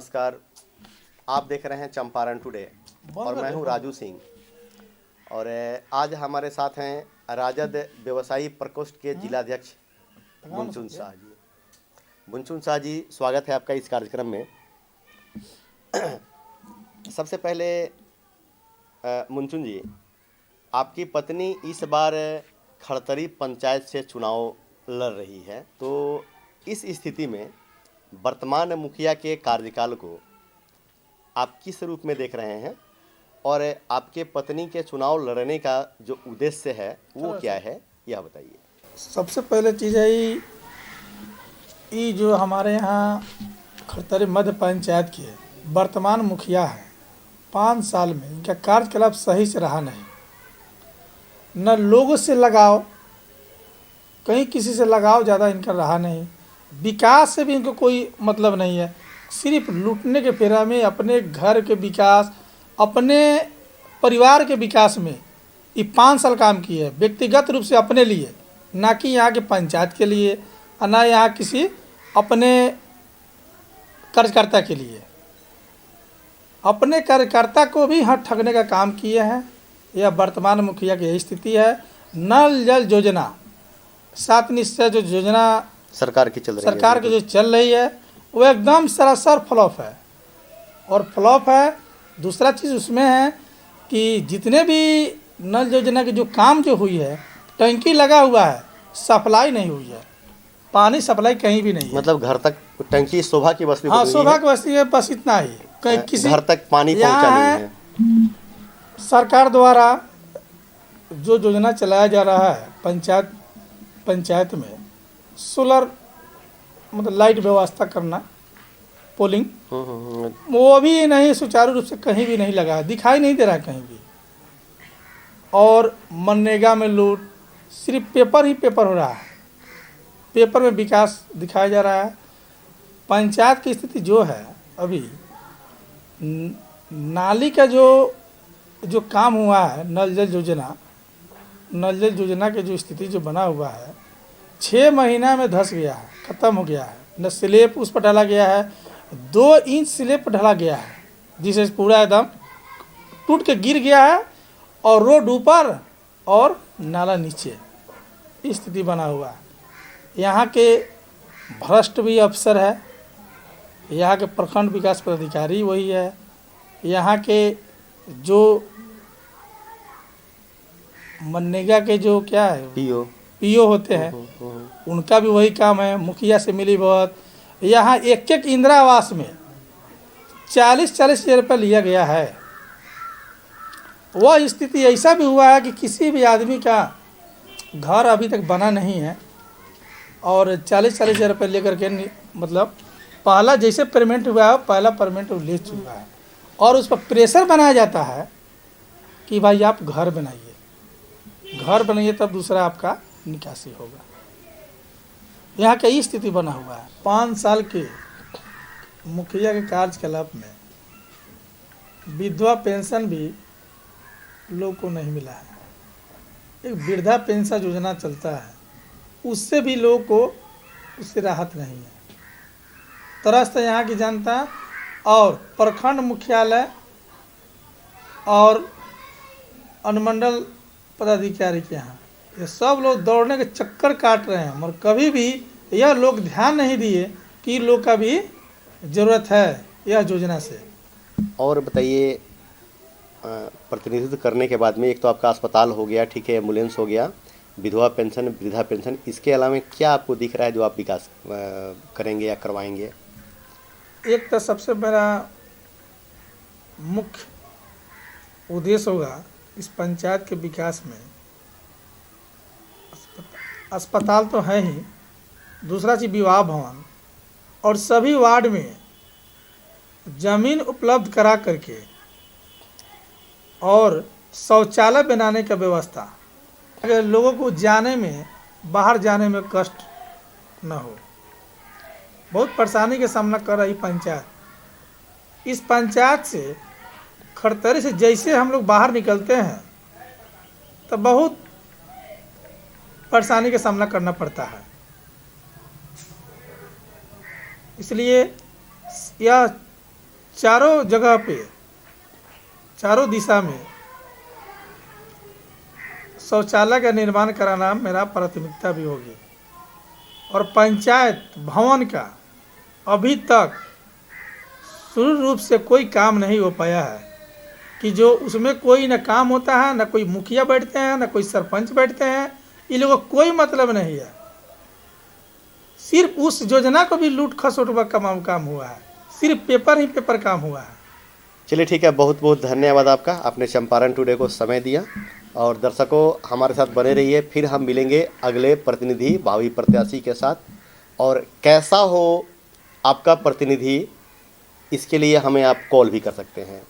नमस्कार। आप देख रहे हैं चंपारण टुडे और मैं हूं राजू सिंह। और आज हमारे साथ हैं राजद व्यवसायी प्रकोष्ठ के जिलाध्यक्ष बुनचुन शाह जी। बुनचुन शाह जी, स्वागत है आपका इस कार्यक्रम में। सबसे पहले मुनचुन जी, आपकी पत्नी इस बार खड़तरी पंचायत से चुनाव लड़ रही है, तो इस स्थिति में वर्तमान मुखिया के कार्यकाल को आप किस रूप में देख रहे हैं और आपके पत्नी के चुनाव लड़ने का जो उद्देश्य है वो क्या है, यह बताइए। सबसे पहले चीज़ है ये जो हमारे यहाँ खड़तरी मध्य पंचायत के वर्तमान मुखिया है, 5 साल में इनका कार्यकलाप सही से रहा नहीं। न लोगों से लगाव, कहीं किसी से लगाव ज़्यादा इनका रहा नहीं। विकास से भी इनको कोई मतलब नहीं है, सिर्फ लूटने के फेरा में अपने घर के विकास, अपने परिवार के विकास में ये 5 साल काम किए हैं, व्यक्तिगत रूप से अपने लिए, ना कि यहाँ के पंचायत के लिए, ना यहाँ किसी अपने कार्यकर्ता के लिए। अपने कार्यकर्ता को भी हाथ ठगने का काम किए हैं। यह वर्तमान मुखिया की यही स्थिति है। नल जल योजना, 7 निश्चय जो योजना सरकार की जो चल रही है वो एकदम सरासर फ्लॉप है। और फ्लॉप है, दूसरा चीज़ उसमें है कि जितने भी नल योजना की जो काम जो हुई है, टंकी लगा हुआ है, सप्लाई नहीं हुई है, पानी सप्लाई कहीं भी नहीं है। मतलब घर तक टंकी शोभा की बस्ती, हाँ शोभा की बस्ती है, बस इतना ही। कहीं किसी घर तक पानी पहुंचा नहीं है। सरकार द्वारा जो योजना चलाया जा रहा है पंचायत में, सोलर मतलब लाइट व्यवस्था करना, पोलिंग, वो भी नहीं सुचारू रूप से कहीं भी नहीं लगा, दिखाई नहीं दे रहा कहीं भी। और मनरेगा में लूट, सिर्फ पेपर ही पेपर हो रहा है, पेपर में विकास दिखाया जा रहा है। पंचायत की स्थिति जो है अभी, नाली का जो काम हुआ है, नल जल योजना के जो स्थिति जो बना हुआ है, 6 महीना में धंस गया है, ख़त्म हो गया है। न स्लेब उस पर डाला गया है, 2 इंच स्लेब पर ढला गया है, जिसे पूरा एकदम टूट के गिर गया है, और रोड ऊपर और नाला नीचे, स्थिति बना हुआ है। यहाँ के भ्रष्ट भी अफसर है, यहाँ के प्रखंड विकास पदाधिकारी वही है, यहाँ के जो मनरेगा के जो क्या है पीओ होते हैं, उनका भी वही काम है, मुखिया से मिली बहुत। यहाँ एक इंदिरा आवास में 40 हज़ार रुपये लिया गया है। वह स्थिति ऐसा भी हुआ है कि किसी भी आदमी का घर अभी तक बना नहीं है, और 40 हज़ार रुपये लेकर के मतलब पहला जैसे पेमेंट हुआ है, पहला पेमेंट वो ले चुका है, और उस पर प्रेशर बनाया जाता है कि भाई आप घर बनाइए तब दूसरा आपका निकासी होगा। यहाँ का ये स्थिति बना हुआ है। 5 साल के मुखिया के कार्यकलाप में विधवा पेंशन भी लोग को नहीं मिला है। एक वृद्धा पेंशन योजना चलता है, उससे भी लोग को उससे राहत नहीं है। त्रस्त यहाँ की जनता और प्रखंड मुख्यालय और अनुमंडल पदाधिकारी के यहाँ, ये सब लोग दौड़ने के चक्कर काट रहे हैं, मगर कभी भी यह लोग ध्यान नहीं दिए कि लोग का भी ज़रूरत है यह योजना से। और बताइए, प्रतिनिधित्व करने के बाद में एक तो आपका अस्पताल हो गया, ठीक है, एम्बुलेंस हो गया, विधवा पेंशन, वृद्धा पेंशन, इसके अलावा क्या आपको दिख रहा है जो आप विकास करेंगे या करवाएंगे? एक तो सबसे बड़ा मुख्य उद्देश्य होगा इस पंचायत के विकास में, अस्पताल तो है ही, दूसरा चीज़ विवाह भवन, और सभी वार्ड में ज़मीन उपलब्ध करा करके और शौचालय बनाने का व्यवस्था, अगर लोगों को जाने में, बाहर जाने में कष्ट न हो। बहुत परेशानी का सामना कर रही पंचायत। इस पंचायत से, खड़तरी से जैसे हम लोग बाहर निकलते हैं तो बहुत परेशानी का सामना करना पड़ता है। इसलिए यह चारों जगह पे, चारों दिशा में शौचालय का निर्माण कराना मेरा प्राथमिकता भी होगी। और पंचायत भवन का अभी तक शुरू रूप से कोई काम नहीं हो पाया है कि जो उसमें कोई न काम होता है, न कोई मुखिया बैठते हैं, न कोई सरपंच बैठते हैं, इन लोगों को कोई मतलब नहीं है। सिर्फ उस योजना को भी लूट खसोट का काम हुआ है, सिर्फ पेपर ही पेपर काम हुआ है। चलिए ठीक है, बहुत बहुत धन्यवाद आपका, आपने चंपारण टुडे को समय दिया। और दर्शकों हमारे साथ बने रहिए, फिर हम मिलेंगे अगले प्रतिनिधि भावी प्रत्याशी के साथ। और कैसा हो आपका प्रतिनिधि, इसके लिए हमें आप कॉल भी कर सकते हैं।